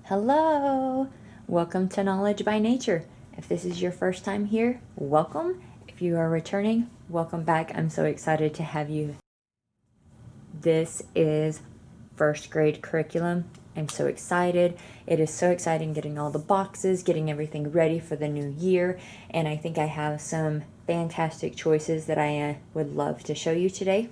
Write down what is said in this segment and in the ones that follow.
Hello! Welcome to Knowledge by Nature. If this is your first time here, welcome. If you are returning, welcome back. I'm so excited to have you. This is first grade curriculum. I'm so excited. It is so exciting getting all the boxes, getting everything ready for the new year, and I think I have some fantastic choices that I would love to show you today.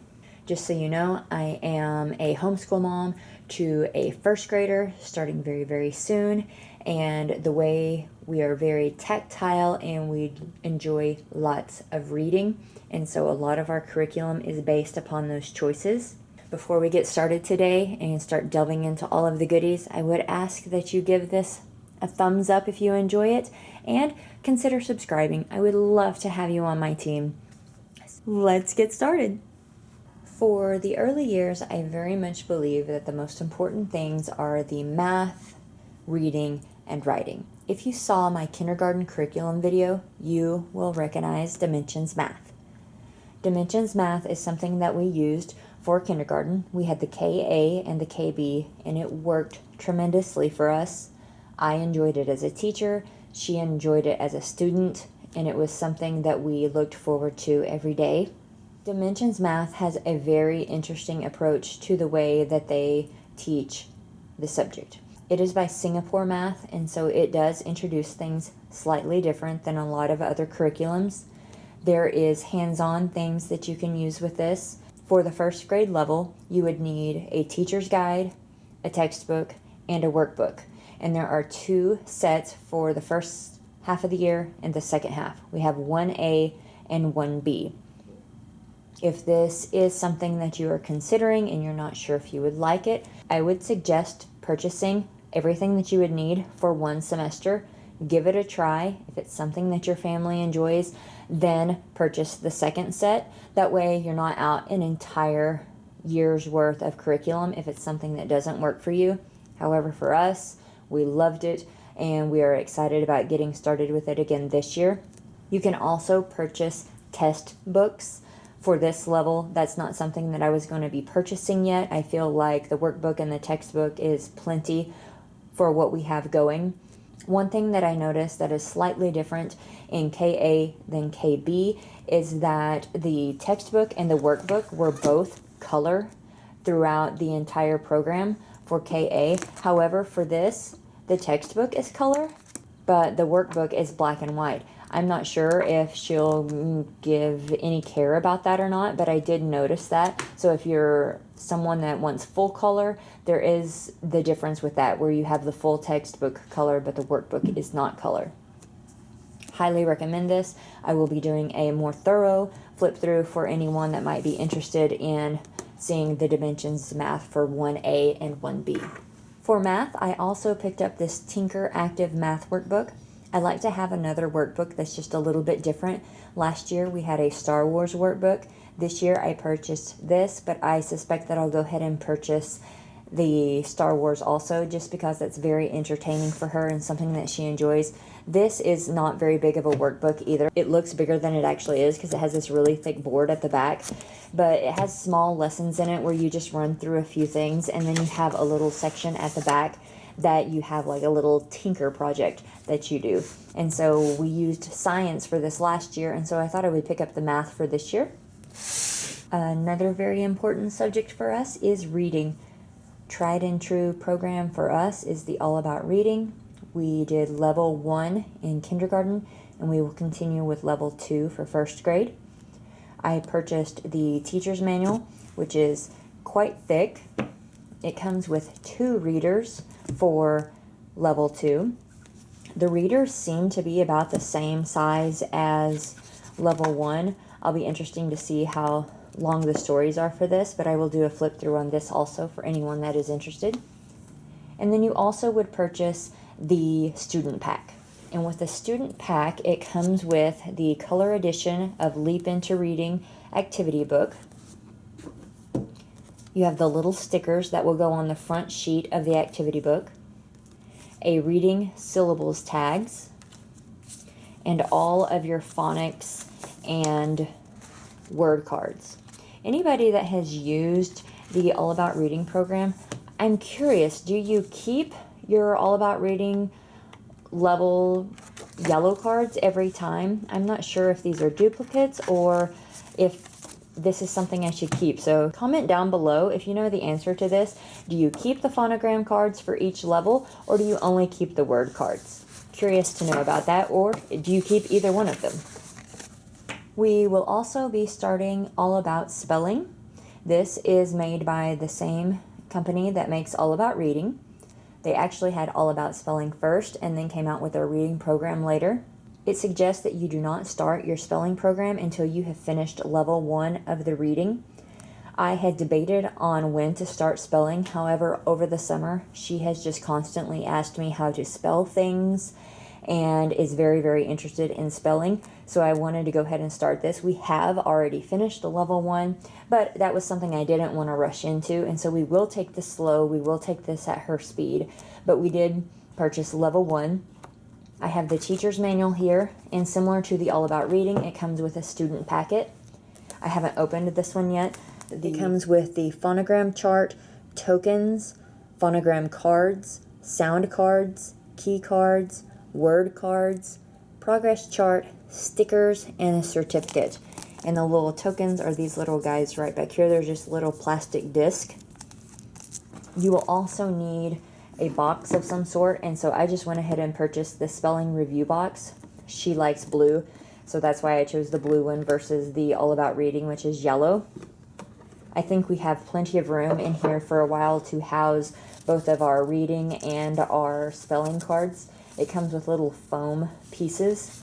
Just so you know, I am a homeschool mom to a first grader starting very, very soon. And the way we are very tactile and we enjoy lots of reading. And so a lot of our curriculum is based upon those choices. Before we get started today and start delving into all of the goodies, I would ask that you give this a thumbs up if you enjoy it and consider subscribing. I would love to have you on my team. Let's get started. For the early years, I very much believe that the most important things are the math, reading, and writing. If you saw my kindergarten curriculum video, you will recognize Dimensions Math. Dimensions Math is something that we used for kindergarten. We had the KA and the KB, and it worked tremendously for us. I enjoyed it as a teacher, she enjoyed it as a student, and it was something that we looked forward to every day. Dimensions Math has a very interesting approach to the way that they teach the subject. It is by Singapore Math, and so it does introduce things slightly different than a lot of other curriculums. There is hands-on things that you can use with this. For the first grade level, you would need a teacher's guide, a textbook, and a workbook. And there are two sets for the first half of the year and the second half. We have 1A and 1B. If this is something that you are considering and you're not sure if you would like it, I would suggest purchasing everything that you would need for one semester. Give it a try. If it's something that your family enjoys, then purchase the second set. That way you're not out an entire year's worth of curriculum if it's something that doesn't work for you. However, for us, we loved it and we are excited about getting started with it again this year. You can also purchase test books. For this level, that's not something that I was going to be purchasing yet. I feel like the workbook and the textbook is plenty for what we have going. One thing that I noticed that is slightly different in KA than KB is that the textbook and the workbook were both color throughout the entire program for KA. However, for this, the textbook is color, but the workbook is black and white. I'm not sure if she'll give any care about that or not, but I did notice that. So if you're someone that wants full color, there is the difference with that, where you have the full textbook color, but the workbook is not color. Highly recommend this. I will be doing a more thorough flip through for anyone that might be interested in seeing the Dimensions Math for 1A and 1B. For math, I also picked up this Tinker Active Math Workbook. I like to have another workbook that's just a little bit different. Last year we had a Star Wars workbook. This year I purchased this, but I suspect that I'll go ahead and purchase the Star Wars also, just because that's very entertaining for her and something that she enjoys. This is not very big of a workbook either. It looks bigger than it actually is because it has this really thick board at the back, but it has small lessons in it where you just run through a few things, and then you have a little section at the back that you have like a little tinker project that you do. And so we used science for this last year, and so I thought I would pick up the math for this year. Another very important subject for us is reading. Tried and true program for us is the All About Reading. We did level 1 in kindergarten, and we will continue with level 2 for first grade. I purchased the teacher's manual, which is quite thick. It comes with 2 readers for level 2. The readers seem to be about the same size as level 1. I'll be interested to see how long the stories are for this, but I will do a flip through on this also for anyone that is interested. And then you also would purchase the student pack. And with the student pack, it comes with the color edition of Leap Into Reading activity book. You have the little stickers that will go on the front sheet of the activity book, a reading syllables tags, and all of your phonics and word cards. Anybody that has used the All About Reading program, I'm curious, do you keep your All About Reading level yellow cards every time. I'm not sure if these are duplicates or if this is something I should keep. So comment down below if you know the answer to this. Do you keep the phonogram cards for each level, or do you only keep the word cards? Curious to know about that. Or do you keep either one of them? We will also be starting All About Spelling. This is made by the same company that makes All About Reading. They actually had All About Spelling first and then came out with their reading program later. It suggests that you do not start your spelling program until you have finished level 1 of the reading. I had debated on when to start spelling. However, over the summer, she has just constantly asked me how to spell things and is very, very interested in spelling. So I wanted to go ahead and start this. We have already finished the level 1, but that was something I didn't want to rush into. And so we will take this slow. We will take this at her speed. But we did purchase level 1. I have the teacher's manual here, and similar to the All About Reading, it comes with a student packet. I haven't opened this one yet. It comes with the phonogram chart, tokens, phonogram cards, sound cards, key cards, word cards, progress chart, stickers, and a certificate. And the little tokens are these little guys right back here. They're just little plastic disc. You will also need a box of some sort, and so I just went ahead and purchased the spelling review box. She likes blue, so that's why I chose the blue one versus the All About Reading, which is yellow. I think we have plenty of room in here for a while to house both of our reading and our spelling cards. It comes with little foam pieces.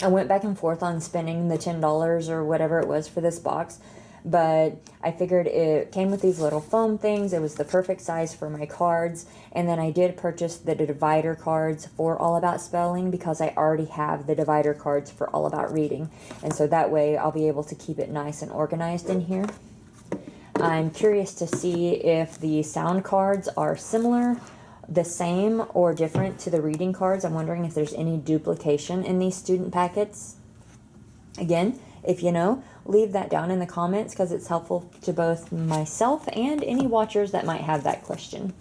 I went back and forth on spending the $10 or whatever it was for this box, but I figured it came with these little foam things. It was the perfect size for my cards. And then I did purchase the divider cards for All About Spelling because I already have the divider cards for All About Reading. And so that way I'll be able to keep it nice and organized in here. I'm curious to see if the sound cards are similar, the same, or different to the reading cards. I'm wondering if there's any duplication in these student packets. Again, if you know, leave that down in the comments because it's helpful to both myself and any watchers that might have that question.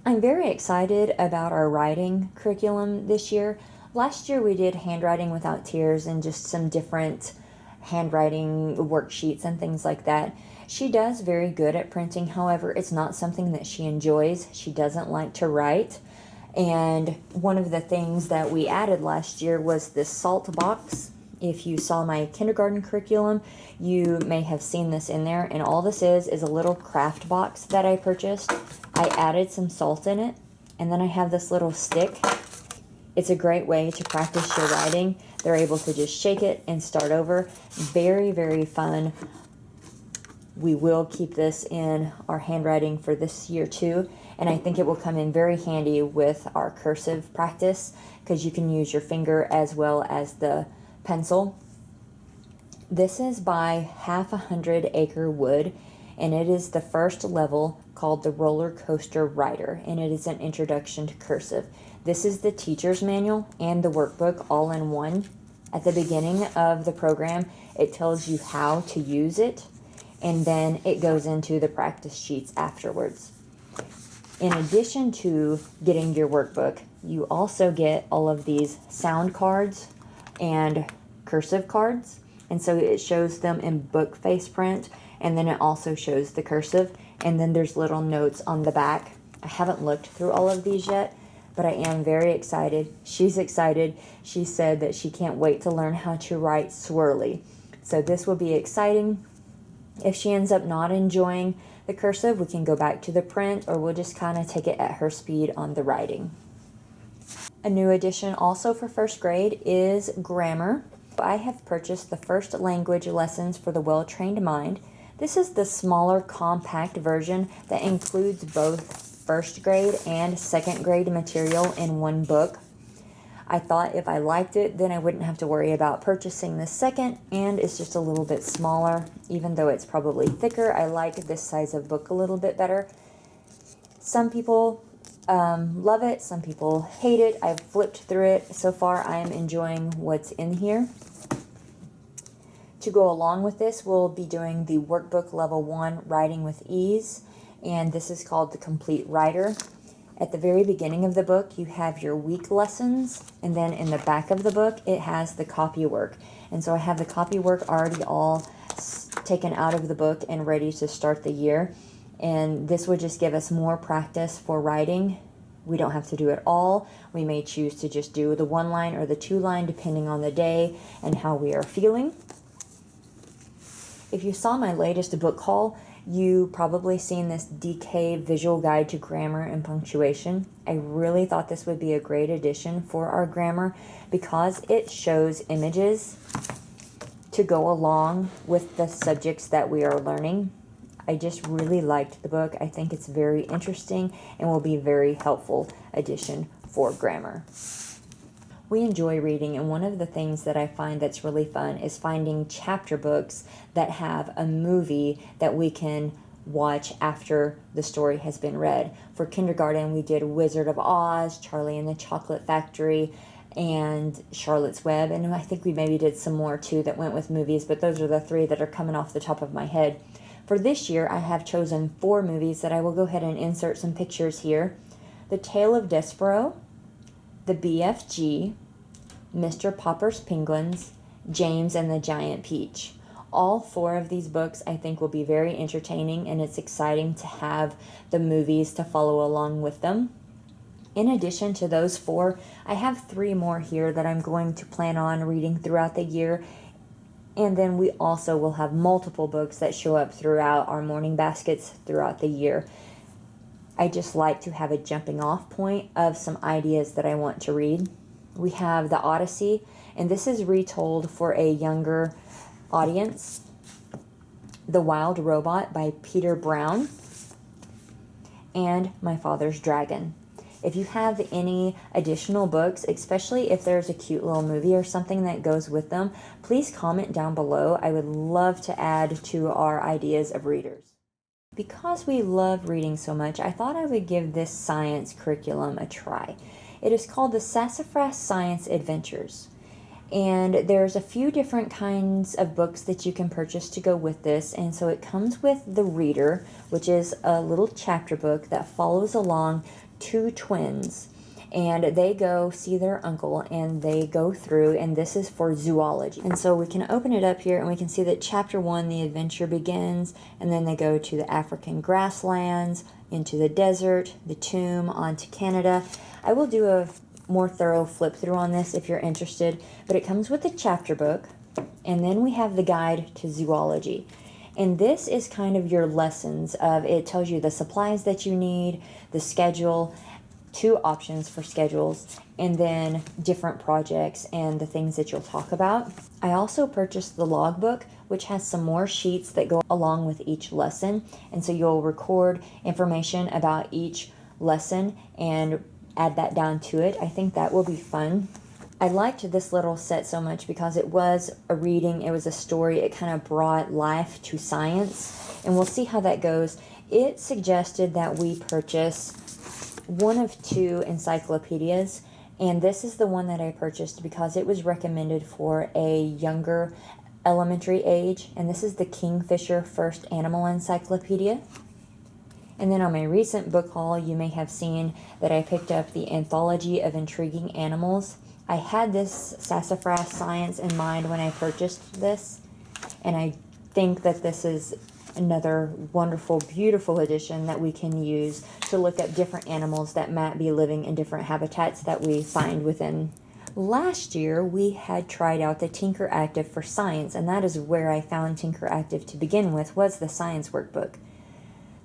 I'm very excited about our writing curriculum this year. Last year we did Handwriting Without Tears and just some different handwriting worksheets and things like that. She does very good at printing. However, it's not something that she enjoys. She doesn't like to write. And one of the things that we added last year was this salt box. If you saw my kindergarten curriculum, you may have seen this in there. And all this is a little craft box that I purchased. I added some salt in it. And then I have this little stick. It's a great way to practice your writing. They're able to just shake it and start over. Very, very fun. We will keep this in our handwriting for this year too. And I think it will come in very handy with our cursive practice because you can use your finger as well as the pencil. This is by 1/2 Acre Wood, and it is the first level called the Roller Coaster Writer, and it is an introduction to cursive. This is the teacher's manual and the workbook all in one. At the beginning of the program, it tells you how to use it, and then it goes into the practice sheets afterwards. In addition to getting your workbook, you also get all of these sound cards and cursive cards. And so it shows them in book face print, and then it also shows the cursive, and then there's little notes on the back. I haven't looked through all of these yet, but I am very excited. She's excited. She said that she can't wait to learn how to write swirly. So this will be exciting. If she ends up not enjoying the cursive, we can go back to the print, or we'll just kind of take it at her speed on the writing. A new addition also for first grade is grammar. I have purchased the first language lessons for the well-trained mind. This is the smaller, compact version that includes both first grade and second grade material in one book. I thought if I liked it, then I wouldn't have to worry about purchasing the second, and it's just a little bit smaller. Even though it's probably thicker, I like this size of book a little bit better. Some people love it, some people hate it. I've flipped through it. So far, I am enjoying what's in here. To go along with this, we'll be doing the Workbook Level 1 Writing with Ease, and this is called the Complete Writer. At the very beginning of the book, you have your week lessons, and then in the back of the book, it has the copywork. And so I have the copywork already all taken out of the book and ready to start the year. And this would just give us more practice for writing. We don't have to do it all. We may choose to just do the 1 line or the 2 line depending on the day and how we are feeling. If you saw my latest book haul, you probably seen this DK visual guide to grammar and punctuation. I really thought this would be a great addition for our grammar because it shows images to go along with the subjects that we are learning. I just really liked the book. I think it's very interesting and will be a very helpful addition for grammar. We enjoy reading, and one of the things that I find that's really fun is finding chapter books that have a movie that we can watch after the story has been read. For kindergarten, we did Wizard of Oz, Charlie and the Chocolate Factory, and Charlotte's Web, and I think we maybe did some more too that went with movies, but those are the 3 that are coming off the top of my head. For this year, I have chosen 4 movies that I will go ahead and insert some pictures here. The Tale of Despero, The BFG, Mr. Popper's Penguins, James and the Giant Peach. All 4 of these books I think will be very entertaining, and it's exciting to have the movies to follow along with them. In addition to those 4, I have 3 more here that I'm going to plan on reading throughout the year. And then we also will have multiple books that show up throughout our morning baskets throughout the year. I just like to have a jumping off point of some ideas that I want to read. We have The Odyssey, and this is retold for a younger audience. The Wild Robot by Peter Brown, and My Father's Dragon. If you have any additional books, especially if there's a cute little movie or something that goes with them, please comment down below. I would love to add to our ideas of readers. Because we love reading so much, I thought I would give this science curriculum a try. It is called the Sassafras Science Adventures. And there's a few different kinds of books that you can purchase to go with this. And so it comes with the Reader, which is a little chapter book that follows along 2 twins. And they go see their uncle and they go through, and this is for zoology. And so we can open it up here and we can see that chapter 1, the adventure begins, and then they go to the African grasslands, into the desert, the tomb, onto Canada. I will do a more thorough flip through on this if you're interested, but it comes with the chapter book, and then we have the guide to zoology. And this is kind of your lessons of, it tells you the supplies that you need, the schedule, 2 options for schedules, and then different projects and the things that you'll talk about. I also purchased the logbook, which has some more sheets that go along with each lesson, and so you'll record information about each lesson and add that down to it. I think that will be fun. I liked this little set so much because it was a reading, it was a story, it kind of brought life to science, and we'll see how that goes. It suggested that we purchase one of 2 encyclopedias, and this is the one that I purchased because it was recommended for a younger elementary age, and this is the Kingfisher First Animal Encyclopedia. And then on my recent book haul, you may have seen that I picked up the Anthology of Intriguing Animals. I had this Sassafras Science in mind when I purchased this, and I think that this is another wonderful, beautiful addition that we can use to look up different animals that might be living in different habitats that we find within. Last year, we had tried out the Tinkeractive for Science, and that is where I found Tinkeractive to begin with, was the science workbook.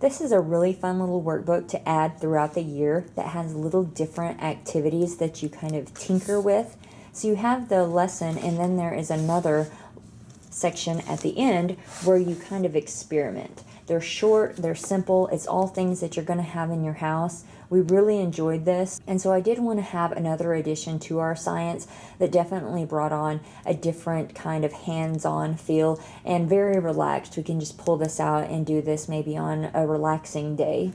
This is a really fun little workbook to add throughout the year that has little different activities that you kind of tinker with. So you have the lesson, and then there is another section at the end where you kind of experiment. They're short, they're simple, it's all things that you're going to have in your house. We really enjoyed this, and so I did want to have another addition to our science that definitely brought on a different kind of hands-on feel and very relaxed. We can just pull this out and do this maybe on a relaxing day.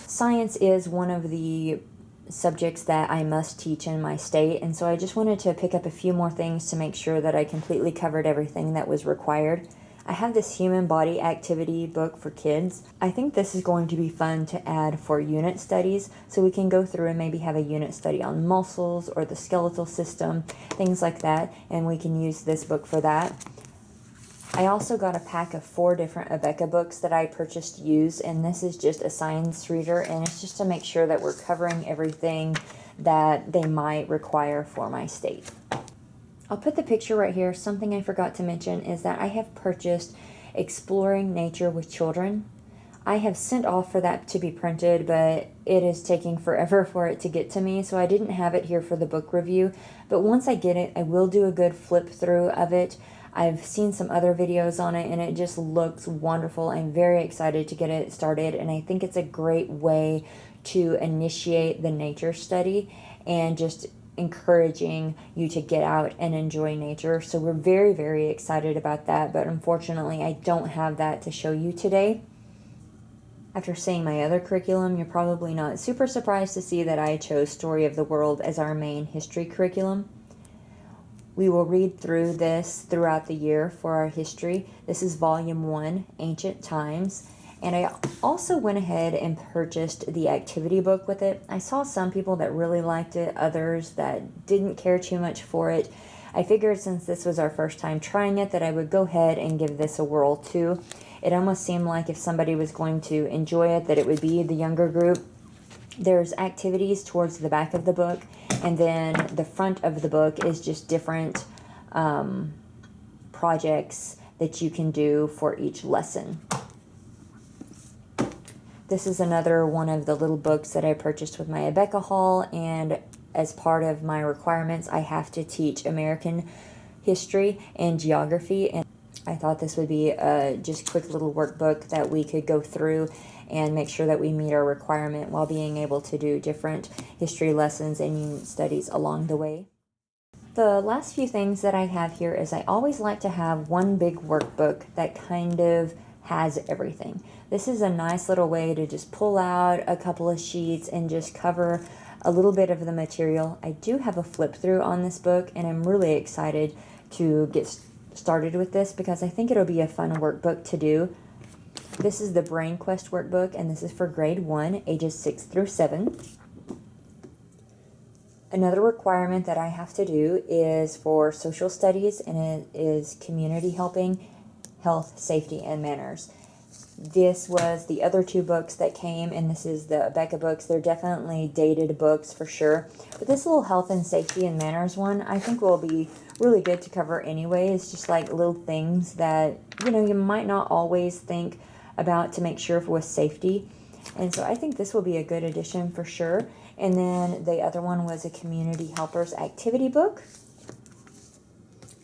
Science is one of the subjects that I must teach in my state, and so I just wanted to pick up a few more things to make sure that I completely covered everything that was required. I have this human body activity book for kids. I think this is going to be fun to add for unit studies, so we can go through and maybe have a unit study on muscles or the skeletal system, things like that, and we can use this book for that. I also got a pack of 4 different Abeka books that I purchased used, and this is just a science reader, and it's just to make sure that we're covering everything that they might require for my state. I'll put the picture right here. Something I forgot to mention is that I have purchased Exploring Nature with Children. I have sent off for that to be printed, but it is taking forever for it to get to me, so I didn't have it here for the book review. But once I get it, I will do a good flip through of it. I've seen some other videos on it, and it just looks wonderful. I'm very excited to get it started, and I think it's a great way to initiate the nature study and just encouraging you to get out and enjoy nature. So we're very, very excited about that, but unfortunately I don't have that to show you today. After seeing my other curriculum, you're probably not super surprised to see that I chose Story of the World as our main history curriculum. We will read through this throughout the year for our history. This is Volume 1, Ancient Times. And I also went ahead and purchased the activity book with it. I saw some people that really liked it, others that didn't care too much for it. I figured since this was our first time trying it that I would go ahead and give this a whirl too. It almost seemed like if somebody was going to enjoy it, that it would be the younger group. There's activities towards the back of the book, and then the front of the book is just different projects that you can do for each lesson. This is another one of the little books that I purchased with my Abeka haul, and as part of my requirements, I have to teach American history and geography, and I thought this would be a just quick little workbook that we could go through and make sure that we meet our requirement while being able to do different history lessons and unit studies along the way. The last few things that I have here is I always like to have one big workbook that kind of has everything. This is a nice little way to just pull out a couple of sheets and just cover a little bit of the material. I do have a flip through on this book, and I'm really excited to get started with this because I think it'll be a fun workbook to do. This is the Brain Quest workbook, and this is for grade 1, ages 6 through 7. Another requirement that I have to do is for social studies, and it is community helping, health, safety, and manners. This was the other 2 books that came, and this is the Abeka books. They're definitely dated books for sure. But this little health and safety and manners one, I think will be really good to cover anyway. It's just like little things that, you might not always think about to make sure with safety. And so I think this will be a good addition for sure. And then the other one was a community helpers activity book.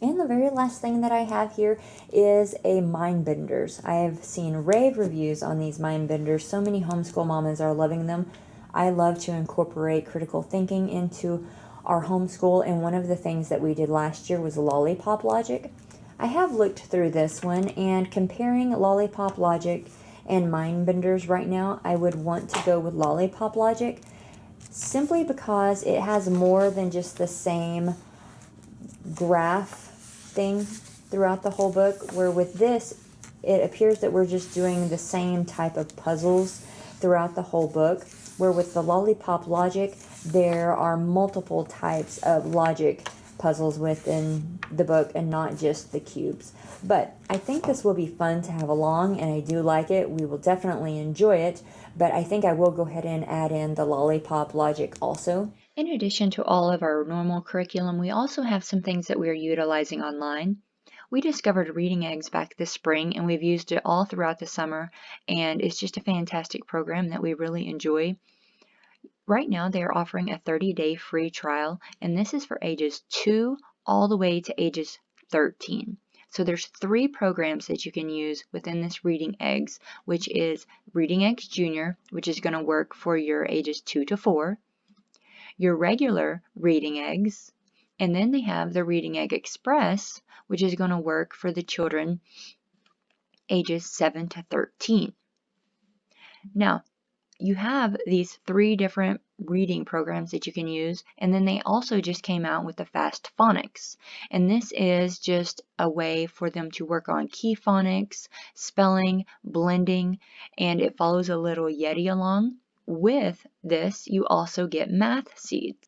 And the very last thing that I have here is a Mindbenders. I have seen rave reviews on these Mindbenders. So many homeschool mamas are loving them. I love to incorporate critical thinking into our homeschool, and one of the things that we did last year was lollipop logic. I have looked through this one, and comparing lollipop logic and Mindbenders right now, I would want to go with lollipop logic simply because it has more than just the same graph thing throughout the whole book, where with this it appears that we're just doing the same type of puzzles throughout the whole book, where with the lollipop logic there are multiple types of logic puzzles within the book and not just the cubes. But I think this will be fun to have along, and I do like it. We will definitely enjoy it, but I think I will go ahead and add in the lollipop logic also. In addition to all of our normal curriculum, we also have some things that we are utilizing online. We discovered Reading Eggs back this spring, and we've used it all throughout the summer, and it's just a fantastic program that we really enjoy. Right now, they are offering a 30-day free trial, and this is for ages 2 all the way to ages 13. So there's 3 programs that you can use within this Reading Eggs, which is Reading Eggs Junior, which is going to work for your ages 2 to 4, your regular Reading Eggs, and then they have the Reading Egg Express, which is going to work for the children ages 7 to 13. Now, you have these 3 different reading programs that you can use. And then they also just came out with the Fast Phonics. And this is just a way for them to work on key phonics, spelling, blending, and it follows a little Yeti along. With this, you also get math seeds.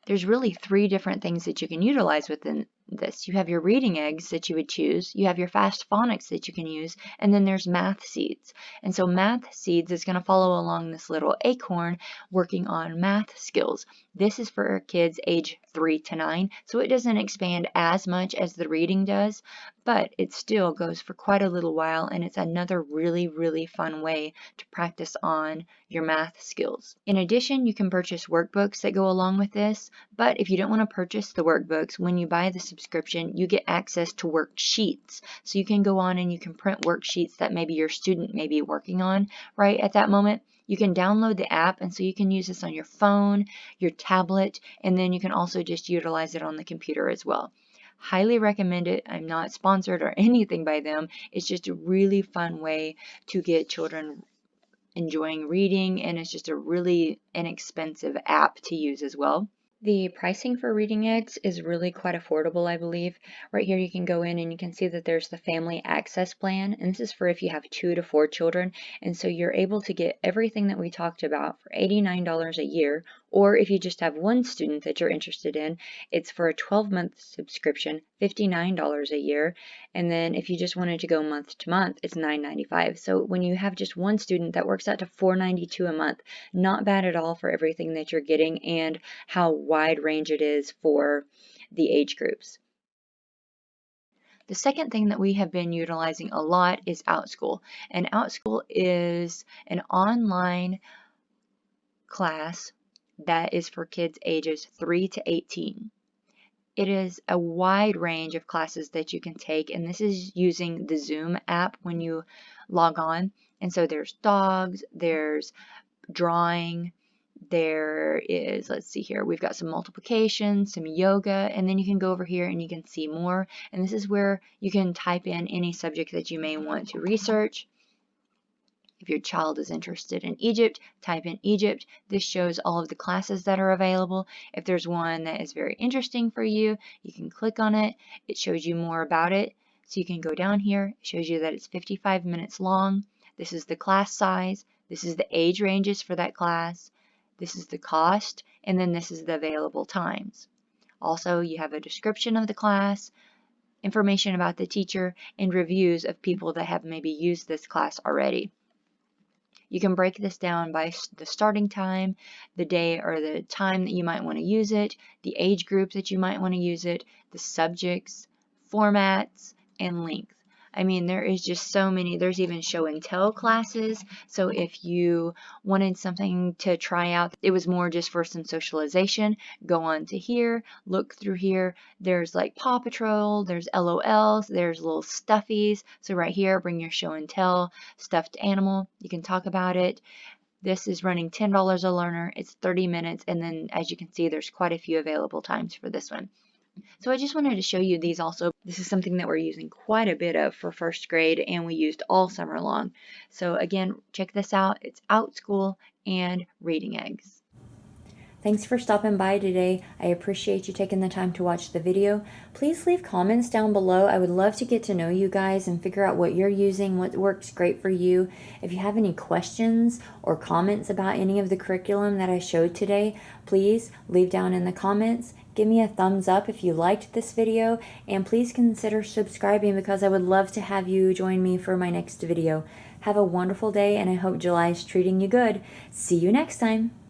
There's really 3 different things that you can utilize within this. You have your reading eggs that you would choose, you have your fast phonics that you can use, and then there's math seeds. And so math seeds is going to follow along this little acorn working on math skills. This is for kids age 3 to 9, so it doesn't expand as much as the reading does, but it still goes for quite a little while, and it's another really, really fun way to practice on your math skills. In addition, you can purchase workbooks that go along with this, but if you don't want to purchase the workbooks, when you buy the subscription, you get access to worksheets. So you can go on and you can print worksheets that maybe your student may be working on right at that moment. You can download the app, and so you can use this on your phone, your tablet, and then you can also just utilize it on the computer as well. Highly recommend it. I'm not sponsored or anything by them. It's just a really fun way to get children enjoying reading, and it's just a really inexpensive app to use as well. The pricing for reading eggs is really quite affordable, I believe. Right here you can go in and you can see that there's the family access plan, and this is for if you have 2 to 4 children, and so you're able to get everything that we talked about for $89 a year, or if you just have one student that you're interested in, it's for a 12-month subscription, $59 a year, and then if you just wanted to go month to month, it's $9.95. So when you have just one student, that works out to $4.92 a month. Not bad at all for everything that you're getting and how wide range it is for the age groups. The second thing that we have been utilizing a lot is Outschool. And Outschool is an online class that is for kids ages 3 to 18. It is a wide range of classes that you can take, and this is using the Zoom app when you log on. And so there's dogs, there's drawing, there is, let's see here, we've got some multiplication, some yoga, and then you can go over here and you can see more. And this is where you can type in any subject that you may want to research. If your child is interested in Egypt, type in Egypt. This shows all of the classes that are available. If there's one that is very interesting for you, you can click on it. It shows you more about it. So you can go down here. It shows you that it's 55 minutes long. This is the class size. This is the age ranges for that class. This is the cost. And then this is the available times. Also, you have a description of the class, information about the teacher, and reviews of people that have maybe used this class already. You can break this down by the starting time, the day or the time that you might want to use it, the age group that you might want to use it, the subjects, formats, and length. I mean, there is just so many. There's even show and tell classes. So if you wanted something to try out, it was more just for some socialization, go on to here, look through here. There's like Paw Patrol, there's LOLs, there's little stuffies. So right here, bring your show and tell stuffed animal. You can talk about it. This is running $10 a learner. It's 30 minutes. And then as you can see, there's quite a few available times for this one. So I just wanted to show you these also. This is something that we're using quite a bit of for first grade, and we used all summer long. So again, check this out. It's Outschool and Reading Eggs. Thanks for stopping by today. I appreciate you taking the time to watch the video. Please leave comments down below. I would love to get to know you guys and figure out what you're using, what works great for you. If you have any questions or comments about any of the curriculum that I showed today, please leave down in the comments. Give me a thumbs up if you liked this video, and please consider subscribing because I would love to have you join me for my next video. Have a wonderful day, and I hope July is treating you good. See you next time.